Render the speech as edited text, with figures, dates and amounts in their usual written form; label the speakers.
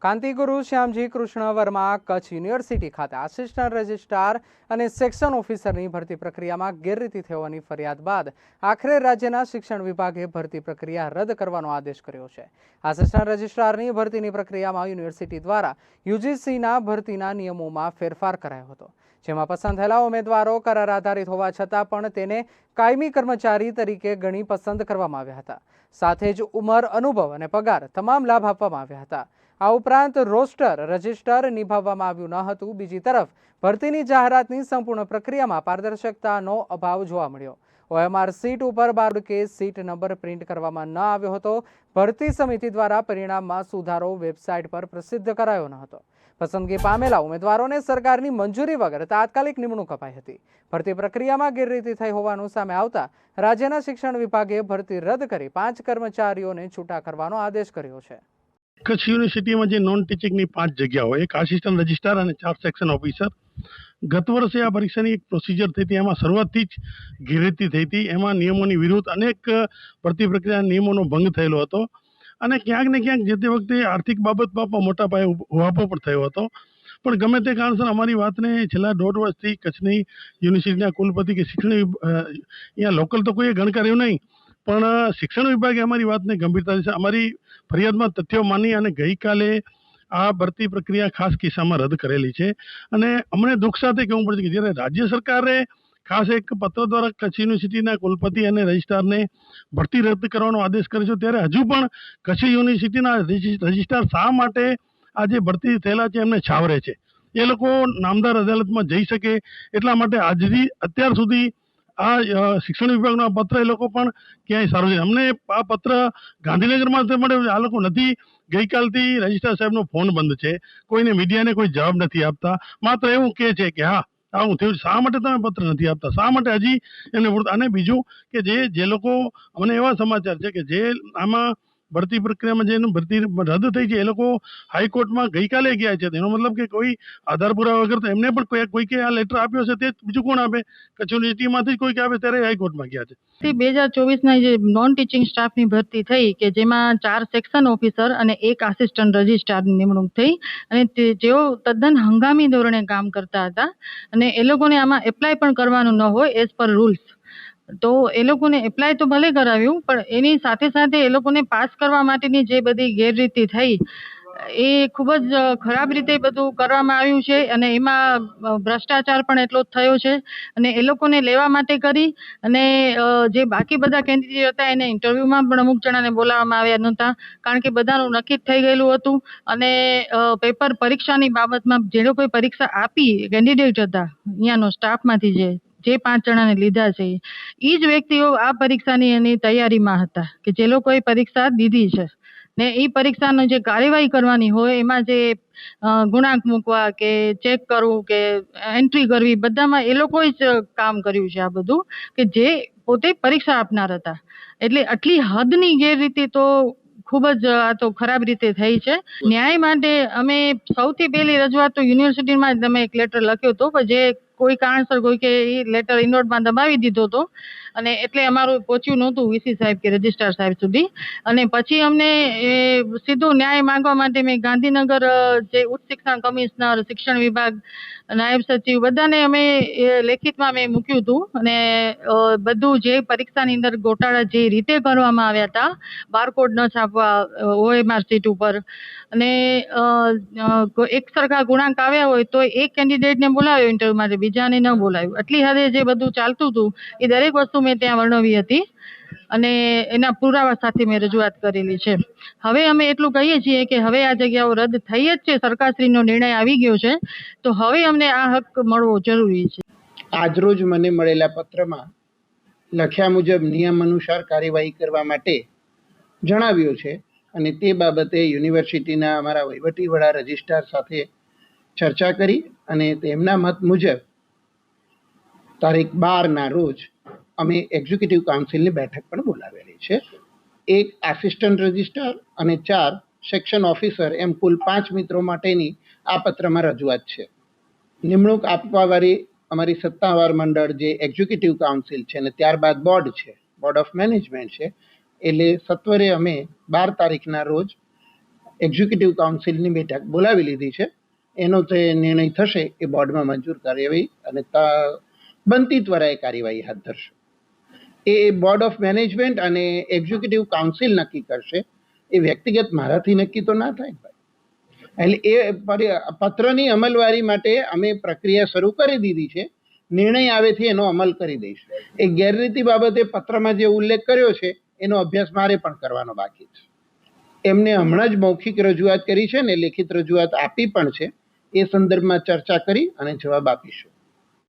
Speaker 1: કાંતિગુરુ Shyamji Krishna Verma Kutch university ખાતે assistant registrar અને section ઓફિસરની ભરતી પ્રક્રિયામાં ગેરરીતિ થવાની ફરિયાદ બાદ આખરે રાજ્યના શિક્ષણ વિભાગે ભરતી પ્રક્રિયા રદ કરવાનો આદેશ કર્યો છે। આસિસ્ટન્ટ રજિસ્ટ્રારની ભરતીની પ્રક્રિયામાં યુનિવર્સિટી દ્વારા યુજીસીના ભરતીના નિયમોમાં ફેરફાર કરાયો હતો, જેમાં પસંદ થયેલા ઉમેદવારો કરાર આધારિત હોવા છતાં પણ તેને કાયમી કર્મચારી તરીકે ગણી પસંદ કરવામાં આવ્યા હતા। સાથે જ ઉંમર, અનુભવ અને પગાર તમામ લાભ આપવામાં આવ્યા હતા। આ ઉપરાંત રોસ્ટર રજિસ્ટર નિભાવવામાં આવ્યું ન હતું। બીજી તરફ ભરતીની જાહેરાતની સંપૂર્ણ પ્રક્રિયામાં પારદર્શકતાનો અભાવ જોવા મળ્યો। ઓએમઆર સીટ ઉપર 12 કે સીટ નંબર પ્રિન્ટ કરવામાં ન આવ્યો હતો। ભરતી સમિતિ દ્વારા પરિણામમાં સુધારો વેબસાઇટ પર પ્રસિદ્ધ કરાયો ન હતો। પસંદગી પામેલા ઉમેદવારોને સરકારની મંજૂરી વગર તાત્કાલિક નિમણૂક અપાઈ હતી। ભરતી પ્રક્રિયામાં ગેરરીતિ થઈ હોવાનું સામે આવતા રાજ્યના શિક્ષણ વિભાગે ભરતી રદ કરી 5 કર્મચારીઓને છૂટા કરવાનો આદેશ કર્યો છે।
Speaker 2: કચ્છ યુનિવર્સિટીમાં જે નોન ટીચિંગની 5 જગ્યાઓ, એક આસિસ્ટન્ટ રજિસ્ટ્રાર અને 4 સેક્શન ઓફિસર, ગત વર્ષે આ પરીક્ષાની એક પ્રોસિજર થઈ હતી, એમાં શરૂઆતથી જ ગેરરીતિ થઈ હતી। એમાં નિયમોની વિરુદ્ધ અનેક ભરતી પ્રક્રિયા નિયમોનો ભંગ થયેલો હતો અને ક્યાંક ને ક્યાંક જે તે વખતે આર્થિક બાબતમાં પણ મોટા પાયે ઉહાપો પણ થયો હતો। પણ ગમે તે કારણસર અમારી વાતને છેલ્લા 1.5 વર્ષથી કચ્છની યુનિવર્સિટીના કુલપતિ કે શિક્ષણ અહીંયા લોકલ તો કોઈએ ગણકાર્યું નહીં, પણ શિક્ષણ વિભાગે અમારી વાતને ગંભીરતાથી અમારી ફરિયાદમાં તથ્યો માની અને ગઈકાલે આ ભરતી પ્રક્રિયા ખાસ કિસ્સામાં રદ કરેલી છે। અને અમને દુઃખ સાથે કહેવું પડે છે કે જ્યારે રાજ્ય સરકારે ખાસ એક પત્ર દ્વારા કચ્છ યુનિવર્સિટીના કુલપતિ અને રજિસ્ટ્રારને ભરતી રદ કરવાનો આદેશ કર્યો છે, ત્યારે હજુ પણ કચ્છ યુનિવર્સિટીના રજિસ્ટ્રાર શા માટે આ જે ભરતી થયેલા છે એમને છાવરે છે? એ લોકો નામદાર અદાલતમાં જઈ શકે એટલા માટે અત્યાર સુધી આ શિક્ષણ વિભાગનો આ પત્ર એ લોકો પણ ક્યાંય સાર્વજનિક, અમને આ પત્ર ગાંધીનગરમાં મળ્યો, આ લોકો નથી। ગઈકાલથી રજિસ્ટ્રાર સાહેબનો ફોન બંધ છે, કોઈને મીડિયાને કોઈ જવાબ નથી આપતા, માત્ર એવું કહે છે કે હા આવું થયું। શા માટે તમે પત્ર નથી આપતા? શા માટે હજી એમને? અને બીજું કે જે લોકો, અમને એવા સમાચાર છે કે જે આમાં ભરતી પ્રક્રિયામાં જેનું ભરતી રદ થઈ છે એ લોકો હાઈકોર્ટમાં ગઈકાલે ગયા છે। એનો મતલબ કે કોઈ આધાર પુરાવા વગર તો એમને પણ કોઈકે આ લેટર આપ્યો છે, તે બીજું કોણ આપે? કચ્છ યુનિવર્સિટીમાંથી જ કોઈક આપે, ત્યારે હાઈકોર્ટમાં ગયા છે।
Speaker 3: 2024 જે નોન ટીચિંગ સ્ટાફની ભરતી થઈ કે જેમાં 4 સેક્શન ઓફિસર અને 1 આસિસ્ટન્ટ રજિસ્ટ્રારની નિમણૂક થઈ અને જેઓ તદ્દન હંગામી ધોરણે કામ કરતા હતા અને એ લોકોને આમાં એપ્લાય પણ કરવાનું ન હોય એઝ પર રૂલ્સ, તો એ લોકોને એપ્લાય તો ભલે કરાવ્યું, પણ એની સાથે સાથે એ લોકોને પાસ કરવા માટેની જે બધી ગેરરીતિ થઈ એ ખૂબ જ ખરાબ રીતે બધું કરવામાં આવ્યું છે અને એમાં ભ્રષ્ટાચાર પણ એટલો જ થયો છે। અને એ લોકોને લેવા માટે કરી અને જે બાકી બધા કેન્ડિડેટ હતા એને ઇન્ટરવ્યુમાં પણ અમુક જણાને બોલાવવામાં આવ્યા નહોતા, કારણ કે બધાનું નક્કી થઈ ગયેલું હતું। અને પેપર પરીક્ષાની બાબતમાં જે લોકોએ પરીક્ષા આપી કેન્ડિડેટ હતા અહીંયાનો સ્ટાફમાંથી જે 5 જણાને લીધા છે એ જ વ્યક્તિઓ આ પરીક્ષાની એની તૈયારીમાં હતા કે જે લોકોએ પરીક્ષા દીધી છે ને એ પરીક્ષાનો જે કાર્યવાહી કરવાની હોય એમાં જે ગુણાંક મૂકવા કે ચેક કરવું કે એન્ટ્રી કરવી, બધામાં એ લોકોએ જ કામ કર્યું છે આ બધું, કે જે પોતે પરીક્ષા આપનાર હતા। એટલે આટલી હદની ગેરરીતિ તો ખૂબ જ આ તો ખરાબ રીતે થઈ છે। ન્યાય માટે અમે સૌથી પહેલી રજૂઆત તો યુનિવર્સિટીમાં જ અમે એક લેટર લખ્યો હતો, પણ જે કોઈ કારણસર કોઈ કે એ લેટર ઇનોટમાં દબાવી દીધો હતો અને એટલે અમારું પહોંચ્યું નહોતું વીસી સાહેબ કે રજિસ્ટ્રાર સાહેબ સુધી। અને પછી અમને સીધું ન્યાય માંગવા માટે મેં ગાંધીનગર જે ઉચ્ચ શિક્ષણ કમિશનર, શિક્ષણ વિભાગ, નાયબ સચિવ બધાને અમે લેખિતમાં મેં મૂક્યું હતું અને બધું જે પરીક્ષાની અંદર ગોટાળા જે રીતે કરવામાં આવ્યા હતા, બારકોડ ન છાપવા ઓએમઆર સીટ ઉપર અને એક સરખા ગુણાંક આવ્યા હોય તો એક કેન્ડિડેટને બોલાવ્યો ઇન્ટરવ્યુ માટે, બીજાને ન બોલાવ્યું। આટલી હદે જે બધું ચાલતું હતું એ દરેક વસ્તુ મેં ત્યાં વર્ણવી હતી અને એના પુરાવા સાથે મેં રજૂઆત કરેલી છે। હવે અમે એટલું કહીએ છીએ કે હવે આ જગ્યાઓ રદ થઈ જ છે, સરકારશ્રીનો નિર્ણય આવી ગયો છે, તો હવે અમને આ હક મળવો જરૂરી છે।
Speaker 4: આજરોજ મને મળેલા પત્રમાં લખ્યા મુજબ નિયમ અનુસાર કાર્યવાહી કરવા માટે જણાવ્યું છે અને તે બાબતે યુનિવર્સિટીના અમારા વહીવટી વડા રજિસ્ટ્રાર સાથે ચર્ચા કરી અને તેમના મત મુજબ તારીખ 12ના રોજ અમે એક્ઝિક્યુટિવ કાઉન્સિલની બેઠક પણ બોલાવેલી છે। 1 આસિસ્ટન્ટ રજિસ્ટ્રાર અને 4 સેક્શન ઓફિસર એમ કુલ 5 મિત્રો માટેની આ પત્રમાં રજૂઆત છે। નિમણૂક આપવાવાળી અમારી સત્તાવાર મંડળ જે એક્ઝિક્યુટિવ કાઉન્સિલ છે અને ત્યારબાદ બોર્ડ છે, બોર્ડ ઓફ મેનેજમેન્ટ છે, એટલે સત્વરે અમે 12 તારીખના રોજ એક્ઝિક્યુટિવ કાઉન્સિલની બેઠક બોલાવી લીધી છે. એનો જે નિર્ણય થશે એ બોર્ડમાં મંજૂર કાર્યવાહી અને બનતી ત્વરાએ કાર્યવાહી હાથ ધરશે. એ બોર્ડ ઓફ મેનેજમેન્ટ અને એક્ઝિક્યુટિવ કાઉન્સિલ નક્કી કરશે. એ વ્યક્તિગત મારાથી નક્કી તો ના થાય ભાઈ. એટલે એ પત્રની અમલવારી માટે અમે પ્રક્રિયા શરૂ કરી દીધી છે. નિર્ણય આવેથી એનો અમલ કરી દઈશું. એ ગેરરીતિ બાબતે પત્રમાં જે ઉલ્લેખ કર્યો છે એનો અભ્યાસ મારે પણ કરવાનો બાકી છે. એમને હમણાં જ મૌખિક રજૂઆત કરી છે ને લેખિત રજૂઆત આપી પણ છે. એ સંદર્ભમાં ચર્ચા કરી અને જવાબ આપીશું.